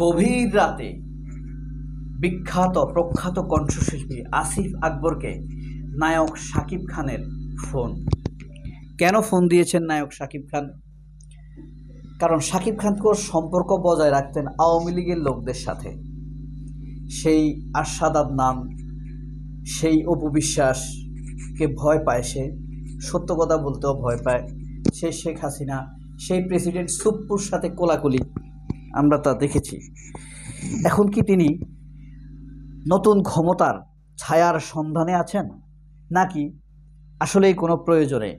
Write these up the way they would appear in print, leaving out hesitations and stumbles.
গভীর রাতে বিখ্যাত প্রখ্যাত কণ্ঠশিল্পী আসিফ আকবরকে নায়ক শাকিব খানের ফোন। কেন ফোন দিয়েছেন নায়ক শাকিব খান? কারণ শাকিব খানকে সম্পর্ক বজায় রাখতেন আওয়ামী লীগের লোকদের সাথে। সেই আরশাদ আদনান, সেই অপু বিশ্বাসকে ভয় পায় সে, সত্য কথা বলতেও ভয় পায়। সেই শেখ হাসিনা, সেই প্রেসিডেন্ট সুপ্পুর সাথে কোলাকুলি আমরা তা দেখেছি। এখন কি তিনি নতুন ক্ষমতার ছায়ার সন্ধানে আছেন, নাকি আসলেই কোনো প্রয়োজনে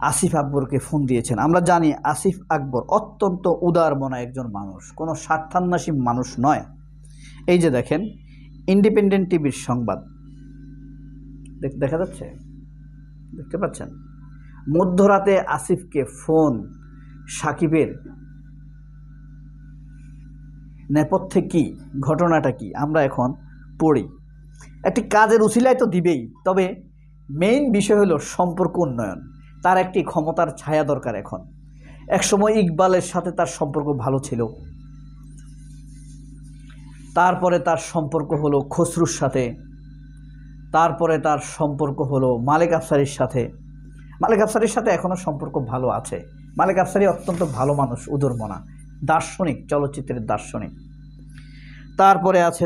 আসিফ আকবরকে ফোন দিয়েছেন? আমরা জানি আসিফ আকবর অত্যন্ত উদার মনা একজন মানুষ, কোনো স্বার্থান্বেষী মানুষ নয়। এই যে দেখেন, ইন্ডিপেন্ডেন্ট টিভির সংবাদ দেখা যাচ্ছে, দেখতে পাচ্ছেন? মধ্যরাতে আসিফকে ফোন, সাকিবের নেপথ্যে কি, ঘটনাটা কি আমরা এখন পড়ি। একটি কাজের উছিলায় তো দিবেই, তবে মেইন বিষয় হলো সম্পর্ক উন্নয়ন। তার একটি ক্ষমতার ছায়া দরকার এখন। একসময় ইকবালের সাথে তার সম্পর্ক ভালো ছিল, তারপরে তার সম্পর্ক হলো খসরুর সাথে, তারপরে তার সম্পর্ক হলো মালেক আফসারির সাথে। মালেক আফসারির সাথে এখনও সম্পর্ক ভালো আছে। মালেক আফসারি অত্যন্ত ভালো মানুষ, উদারমনা, দার্শনিক, চলচ্চিত্রের দার্শনিক। তারপরে আছে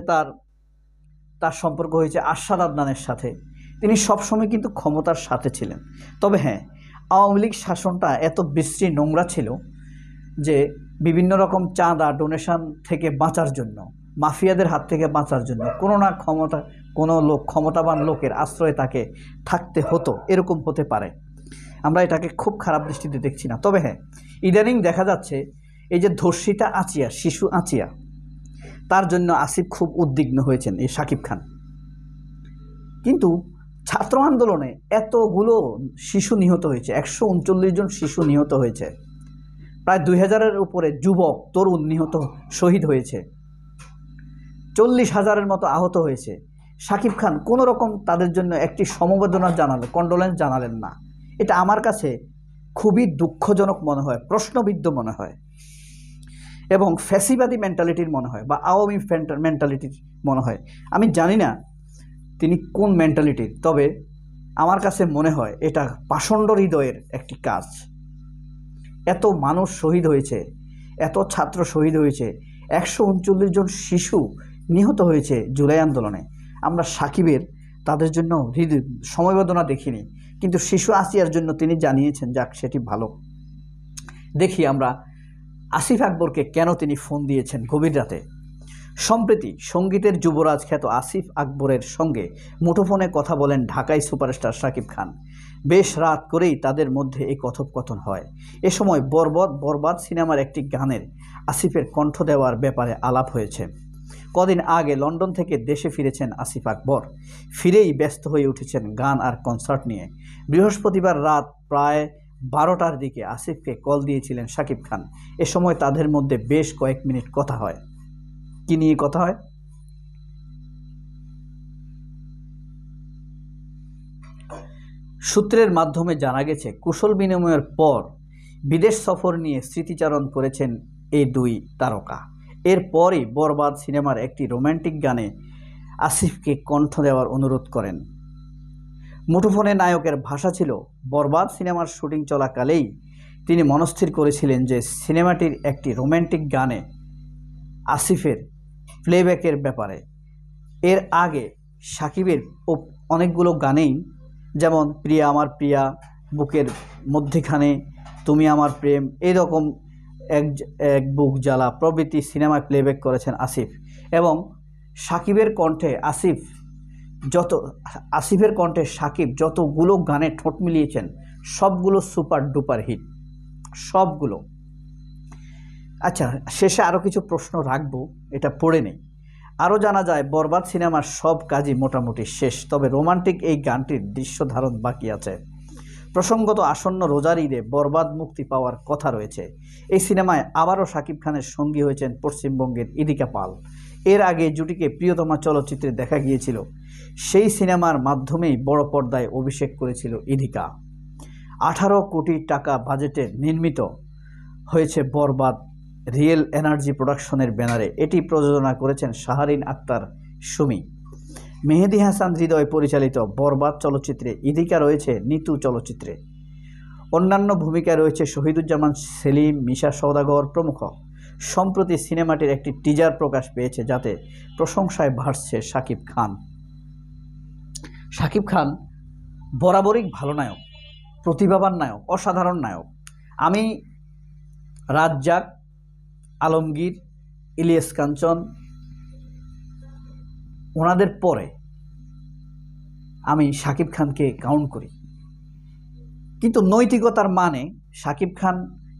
তার সম্পর্ক হয়েছে আরশাদ আদনানের সাথে। তিনি সবসময় কিন্তু ক্ষমতার সাথে ছিলেন। তবে হ্যাঁ, আওয়ামী লীগ শাসনটা এত বিশ্রী নোংরা ছিল যে বিভিন্ন রকম চাঁদা ডোনেশন থেকে বাঁচার জন্য, মাফিয়াদের হাত থেকে বাঁচার জন্য কোনো ক্ষমতাবান লোকের আশ্রয়ে তাকে থাকতে হতো, এরকম হতে পারে। আমরা এটাকে খুব খারাপ দৃষ্টিতে দেখছি না। তবে হ্যাঁ, ইদানিং দেখা যাচ্ছে এই যে ধর্ষিতা আচিয়া, শিশু আচিয়া, তার জন্য আসিফ খুব উদ্বিগ্ন হয়েছেন, এই শাকিব খান। কিন্তু ছাত্র আন্দোলনে এতগুলো শিশু নিহত হয়েছে, 139 জন শিশু নিহত হয়েছে, প্রায় 2000-এর উপরে যুবক তরুণ নিহত, শহীদ হয়েছে, 40,000-এর মতো আহত হয়েছে। শাকিব খান কোনো রকম তাদের জন্য একটি সমবেদনা জানালেন, কন্ডোলেন্স জানালেন না। এটা আমার কাছে খুবই দুঃখজনক মনে হয়, প্রশ্নবিদ্ধ মনে হয়, এবং ফ্যাসিবাদী মেন্টালিটির মনে হয়, বা আওয়ামী মেন্টালিটির মনে হয়। আমি জানি না তিনি কোন মেন্টালিটির, তবে আমার কাছে মনে হয় এটা পাষণ্ড হৃদয়ের একটি কাজ। এত মানুষ শহীদ হয়েছে, এত ছাত্র শহীদ হয়েছে, 139 জন শিশু নিহত হয়েছে জুলাই আন্দোলনে। আমরা সাকিবের তাদের জন্য সমবেদনা দেখিনি, কিন্তু শিশু আসিয়ার জন্য তিনি জানিয়েছেন, যাক সেটি ভালো। দেখি আমরা আসিফ আকবরকে কেন তিনি ফোন দিয়েছেন গভীর রাতে। সম্প্রতি সঙ্গীতের যুবরাজ খ্যাত আসিফ আকবরের সঙ্গে মুঠোফোনে কথা বলেন ঢাকাই সুপারস্টার শাকিব খান। বেশ রাত করেই তাদের মধ্যে এই কথোপকথন হয়। এ সময় বরবাদ সিনেমার একটি গানের আসিফের কণ্ঠ দেওয়ার ব্যাপারে আলাপ হয়েছে। কদিন আগে লন্ডন থেকে দেশে ফিরেছেন আসিফ আকবর। ফিরেই ব্যস্ত হয়ে উঠেছেন গান আর কনসার্ট নিয়ে। বৃহস্পতিবার রাত প্রায় 12টার দিকে আসিফকে কল দিয়েছিলেন শাকিব খান। এ সময় তাদের মধ্যে বেশ কয়েক মিনিট কথা হয়। কি নিয়ে কথা হয়? সূত্রের মাধ্যমে জানা গেছে, কুশল বিনিময়ের পর বিদেশ সফর নিয়ে স্মৃতিচারণ করেছেন এই দুই তারকা। এরপরই বরবাদ সিনেমার একটি রোমান্টিক গানে আসিফকে কণ্ঠ দেওয়ার অনুরোধ করেন। মুঠোফোনে নায়কের ভাষা ছিল, বরবাদ সিনেমার শুটিং চলাকালেই তিনি মনস্থির করেছিলেন যে সিনেমাটির একটি রোমান্টিক গানে আসিফের প্লেব্যাকের ব্যাপারে। এর আগে সাকিবের অনেকগুলো গানেই, যেমন প্রিয়া আমার প্রিয়া, বুকের মধ্যখানে, তুমি আমার প্রেম, এরকম এক বুক জ্বালা প্রভৃতি সিনেমায় প্লেব্যাক করেছেন আসিফ। এবং সাকিবের কণ্ঠে আসিফের কণ্ঠে সাকিব যতগুলো গানে ঠোঁট মিলিয়েছেন, সবগুলো সুপার ডুপার হিট, সবগুলো। আচ্ছা, শেষে আরও কিছু প্রশ্ন রাখবো, এটা পড়ে নেই। আরও জানা যায়, বরবাদ সিনেমার সব কাজই মোটামুটি শেষ, তবে রোমান্টিক এই গানটির দৃশ্য ধারণ বাকি আছে। প্রসঙ্গত, আসন্ন রোজার ঈদে বরবাদ মুক্তি পাওয়ার কথা রয়েছে। এই সিনেমায় আবারও শাকিব খানের সঙ্গী হয়েছেন পশ্চিমবঙ্গের ইদিকা পাল। এর আগে জুটিকে প্রিয়তমা চলচ্চিত্রে দেখা গিয়েছিল। সেই সিনেমার মাধ্যমেই বড় পর্দায় অভিষেক করেছিল ইদিকা। 18 কোটি টাকা বাজেটে নির্মিত হয়েছে বরবাদ রিয়েল এনার্জি প্রোডাকশনের ব্যানারে এটি প্রযোজনা করেছেন শাহরিন আক্তার সুমি। মেহেদী হাসান হৃদয় পরিচালিত বরবাদ চলচ্চিত্রে ইদিকা রয়েছে নিতু চলচ্চিত্রে। অন্যান্য ভূমিকায় রয়েছে শহীদুজ্জামান সেলিম, মিশা সওদাগর প্রমুখ। সম্প্রতি সিনেমাটির একটি টিজার প্রকাশ পেয়েছে, যাতে প্রশংসায় ভাসছে শাকিব খান। শাকিব খান বরাবরই ভালো নায়ক, প্রতিভাবান নায়ক, অসাধারণ নায়ক। আমি রাজ্জাক, আলমগীর, ইলিয়াস কাঞ্চন ওনাদের পরে আমি শাকিব খানকে কাউন্ট করি, কিন্তু নৈতিকতার মানে শাকিব খান,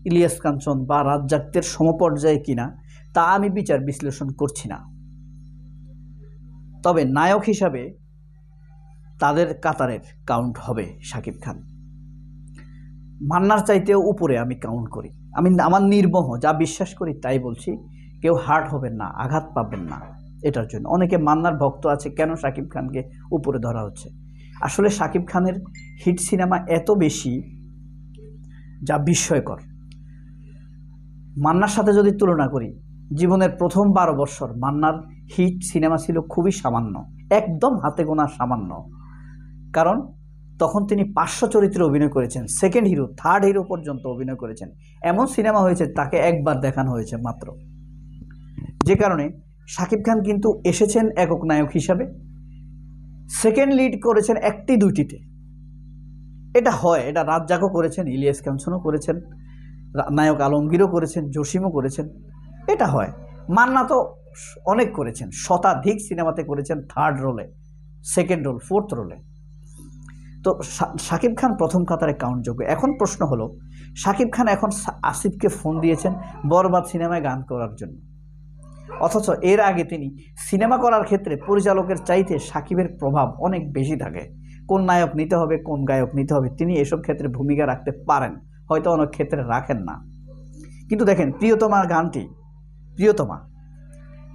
ইলিয়াস কাঞ্চন বা রাজ্জাকদের সমপর্যায়ে কিনা তা আমি বিচার বিশ্লেষণ করছি না। তবে নায়ক হিসাবে তাদের কাতারের কাউন্ট হবে শাকিব খান। মান্নার চাইতেও উপরে আমি কাউন্ট করি। আমি আমার নির্মোহ যা বিশ্বাস করি তাই বলছি। কেউ হার্ট হবেন না, আঘাত পাবেন না এটার জন্য। অনেকে মান্নার ভক্ত আছে, কেন শাকিব খানকে উপরে ধরা হচ্ছে। আসলে শাকিব খানের হিট সিনেমা এত বেশি যা বিস্ময়কর। মান্নার সাথে যদি তুলনা করি, জীবনের প্রথম 12 বছর মান্নার হিট সিনেমা ছিল খুবই সামান্য, একদম হাতে গোনা সামান্য। কারণ তখন তিনি 500 চরিত্রে অভিনয় করেছেন, সেকেন্ড হিরো, থার্ড হিরো পর্যন্ত অভিনয় করেছেন। এমন সিনেমা হয়েছে তাকে একবার দেখানো হয়েছে মাত্র। যে কারণে শাকিব খান কিন্তু এসেছেন একক নায়ক হিসাবে, সেকেন্ড লিড করেছেন একটি দুইটিতে। এটা হয়, এটা রাজ্জাকও করেছেন, ইলিয়াস কাঞ্চনও করেছেন, নায়ক আলমগীরও করেছেন, জসিমও করেছেন, এটা হয়। মান্না তো অনেক করেছেন, শতাধিক সিনেমাতে করেছেন থার্ড রোলে, সেকেন্ড রোল, ফোর্থ রোলে। তো শাকিব খান প্রথম কাতারে কাউন্টযোগ্য। এখন প্রশ্ন হলো, শাকিব খান এখন আসিফকে ফোন দিয়েছেন বরবাদ সিনেমায় গান করার জন্য, অথচ এর আগে তিনি সিনেমা করার ক্ষেত্রে পরিচালকের চাইতে শাকিবের প্রভাব অনেক বেশি থাকে। কোন নায়ক নিতে হবে, কোন গায়ক নিতে হবে, তিনি এসব ক্ষেত্রে ভূমিকা রাখতে পারেন, হয়তো অনেক ক্ষেত্রে রাখেন না। কিন্তু দেখেন, প্রিয়তমা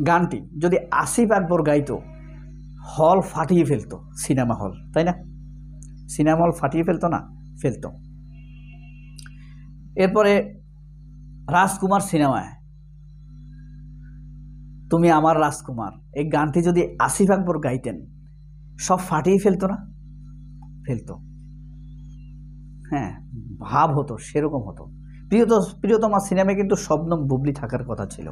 গানটি যদি আসিফ আকবর গাইতো, হল ফাটিয়ে ফেলতো, সিনেমা হল, তাই না? সিনেমা হল ফাটিয়ে ফেলতো না? ফেলতো। এরপরে রাজকুমার সিনেমায় তুমি আমার রাজকুমার, এই গানটি যদি আসিফ আকবর গাইতেন, সব ফাটিয়ে ফেলতো না? ফেলতো। হ্যাঁ, ভাব হতো, সেরকম হতো। প্রিয়তমা সিনেমায় কিন্তু শবনম বুবলি থাকার কথা ছিল।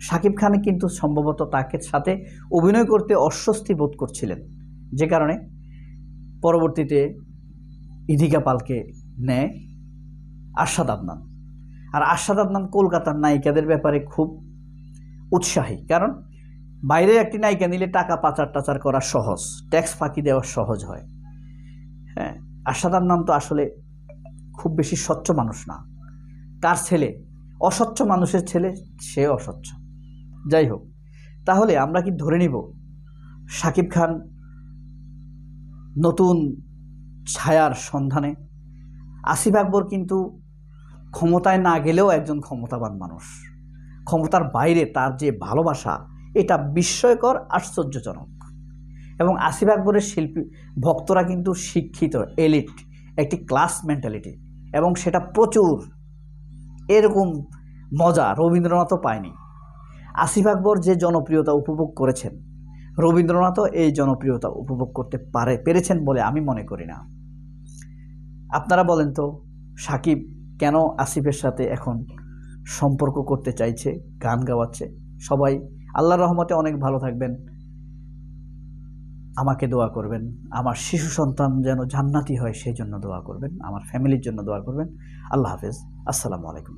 শাকিব খান কিন্তু সম্ভবত তাকে সাথে অভিনয় করতে অস্বস্তি বোধ করছিলেন, যে কারণে পরবর্তীতে ইদিকা পালকে নেয় আরশাদ আদনান। আর আরশাদ আদনান কলকাতার নায়িকাদের ব্যাপারে খুব উৎসাহী, কারণ বাইরে একটি নায়িকা নিলে টাকা পাচার টাচার করা সহজ, ট্যাক্স ফাঁকি দেওয়া সহজ হয়। হ্যাঁ, আরশাদ আদনান তো আসলে খুব বেশি স্বচ্ছ মানুষ না। তার ছেলে অস্বচ্ছ মানুষের ছেলে, সে অস্বচ্ছ। যাই হোক, তাহলে আমরা কি ধরে নিব শাকিব খান নতুন ছায়ার সন্ধানে? আসিফ আকবর কিন্তু ক্ষমতায় না গেলেও একজন ক্ষমতাবান মানুষ। ক্ষমতার বাইরে তার যে ভালোবাসা, এটা বিস্ময়কর, আশ্চর্যজনক। এবং আসিফ আকবরের শিল্পী ভক্তরা কিন্তু শিক্ষিত, এলিট, একটি ক্লাস মেন্টালিটি, এবং সেটা প্রচুর। এরকম মজা রবীন্দ্রনাথও পায়নি। আসিফ আকবর যে জনপ্রিয়তা উপভোগ করেছেন, রবীন্দ্রনাথও এই জনপ্রিয়তা উপভোগ করতে পেরেছেন বলে আমি মনে করি না। আপনারা বলেন তো, শাকিব কেন আসিফের সাথে এখন সম্পর্ক করতে চাইছে, গান গাওয়াচ্ছে? সবাই আল্লাহর রহমতে অনেক ভালো থাকবেন, আমাকে দোয়া করবেন, আমার শিশু সন্তান যেন জান্নাতি হয় সেই জন্য দোয়া করবেন, আমার ফ্যামিলির জন্য দোয়া করবেন। আল্লাহ হাফেজ, আসসালামু আলাইকুম।